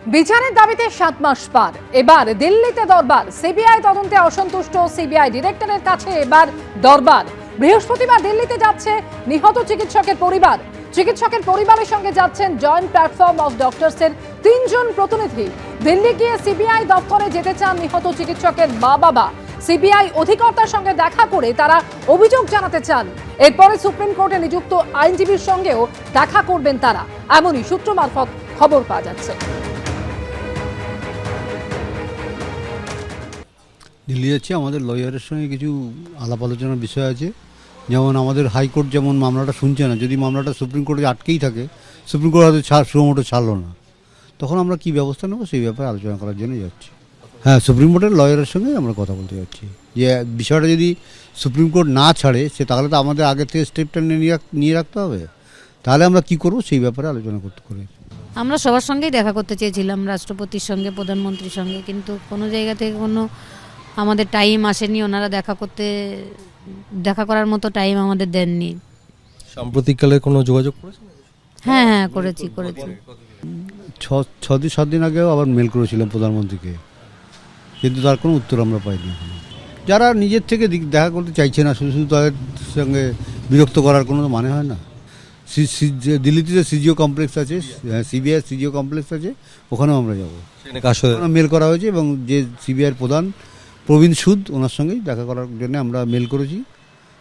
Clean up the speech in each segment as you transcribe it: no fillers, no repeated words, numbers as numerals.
বিচারের দাবিতে 7 মাস পার, এবার দিল্লিতে দরবার। সিবিআই তদন্তে অসন্তুষ্ট সিবিআই ডিরেক্টরের কাছে এবার দরবার। বৃহস্পতিবার দিল্লিতে যাচ্ছে নিহত চিকিৎসকের পরিবার। চিকিৎসকের পরিবারের সঙ্গে যাচ্ছেন জয়েন্ট প্ল্যাটফর্ম অফ ডক্টরসের 3 জন প্রতিনিধি। দিল্লি গিয়ে সিবিআই দপ্তরে যেতে চান নিহত চিকিৎসকের মা-বাবা। সিবিআই অধিকর্তার সঙ্গে দেখা করে তারা অভিযোগ জানাতে চান। এরপরে সুপ্রিম কোর্টে নিযুক্ত আইনজীবীর সঙ্গেও দেখা করবেন তারা, এমনই সূত্র মারফত খবর পাওয়া যাচ্ছে। দিল্লি যাচ্ছে, আমাদের লয়ারের সঙ্গে কিছু আলাপ আলোচনার বিষয় আছে। যেমন আমাদের হাইকোর্ট যেমন মামলাটা শুনছে না, যদি মামলাটা সুপ্রিম কোর্টে আটকেই থাকে, সুপ্রিম কোর্ট হয়তো সুমোটো ছাড়লো না, তখন আমরা কি ব্যবস্থা নেবো সেই ব্যাপারে আলোচনা করার জন্য যাচ্ছি। হ্যাঁ, সুপ্রিম কোর্টের লয়ারের সঙ্গে আমরা কথা বলতে যাচ্ছি যে বিষয়টা যদি সুপ্রিম কোর্ট না ছাড়ে তাহলে তো আমাদের আগের থেকে স্টেপটা নিয়ে রাখতে হবে। তাহলে আমরা কি করবো সেই ব্যাপারে আলোচনা করতে করে আমরা সবার সঙ্গেই দেখা করতে চেয়েছিলাম, রাষ্ট্রপতির সঙ্গে, প্রধানমন্ত্রীর সঙ্গে, কিন্তু কোনো জায়গা থেকে কোনো আমাদের টাইম আসেনি। ওনারা দেখা করার মতো টাইম আমাদের দেননি। সাম্প্রতিককালে কোনো যোগাযোগ করেছেন? হ্যাঁ করেছি। 6 দিন আগেও আবার মেল করেছিলাম প্রধানমন্ত্রীকে, কিন্তু তার কোনো উত্তর আমরা পাইনি এখনো। যারা নিজের থেকে দেখা করতে চাইছে না, শুধু তাদের সঙ্গে বিরক্ত করার কোনো মানে হয় না। দিল্লিতে যে সিজিও কমপ্লেক্স আছে, সিবিআই সিজিও কমপ্লেক্স আছে, ওখানেও আমরা যাবো। মেল করা হয়েছে এবং যে সিবিআইয়ের প্রধান প্রবীণ সুদ, ওনার সঙ্গেই দেখা করার জন্য আমরা মেল করেছি।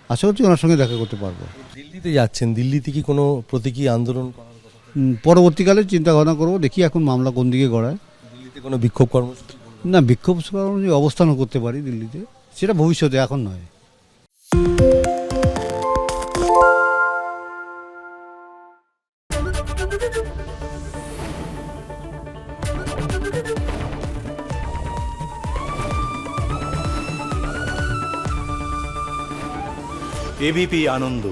আশা করছি ওনার সঙ্গে দেখা করতে পারবো। দিল্লিতে যাচ্ছেন, দিল্লিতে কি কোনো প্রতীকী আন্দোলন করার কথা? পরবর্তীকালে চিন্তা ভাবনা করবো, দেখি এখন মামলা কোন দিকে গড়ায়। দিল্লিতে কোনো বিক্ষোভ কর্মসূচি? না, বিক্ষোভ কর্মসূচি অবস্থানও করতে পারি দিল্লিতে, সেটা ভবিষ্যতে, এখন নয়। এবিপি আনন্দ,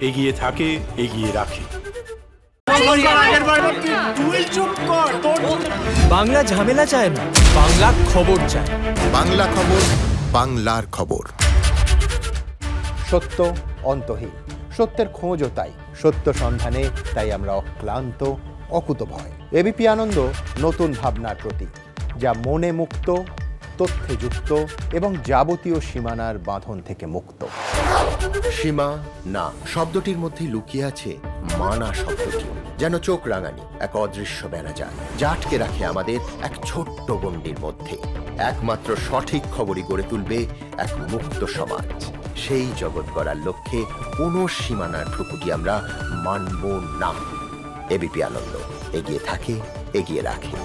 এগিয়ে থাকে, এগিয়ে রাখে। বাংলা ঝামেলা চায় না, বাংলা খবর চায়। বাংলা খবর, বাংলার খবর। সত্য অন্তহীন, সত্যের খোঁজও তাই, সত্য সন্ধানে তাই আমরা অক্লান্ত, অকুতভয়। এবিপি আনন্দ নতুন ভাবনার প্রতীক, যা মনে মুক্ত, তথ্যে যুক্ত এবং যাবতীয় সীমানার বাঁধন থেকে মুক্ত। সীমা না শব্দটির মধ্যে লুকিয়ে আছে মানা শব্দটি, যেন চোখ রাঙানি এক অদৃশ্য বেড়াজাল, যা আটকে রাখে আমাদের এক ছোট্ট গণ্ডির মধ্যে। একমাত্র সঠিক খবরই গড়ে তুলবে এক মুক্ত সমাজ। সেই জগৎ গড়ার লক্ষ্যে কোনো সীমানার ঠুকুটি আমরা মানব না। এবিপি আনন্দ, এগিয়ে থাকে, এগিয়ে রাখে।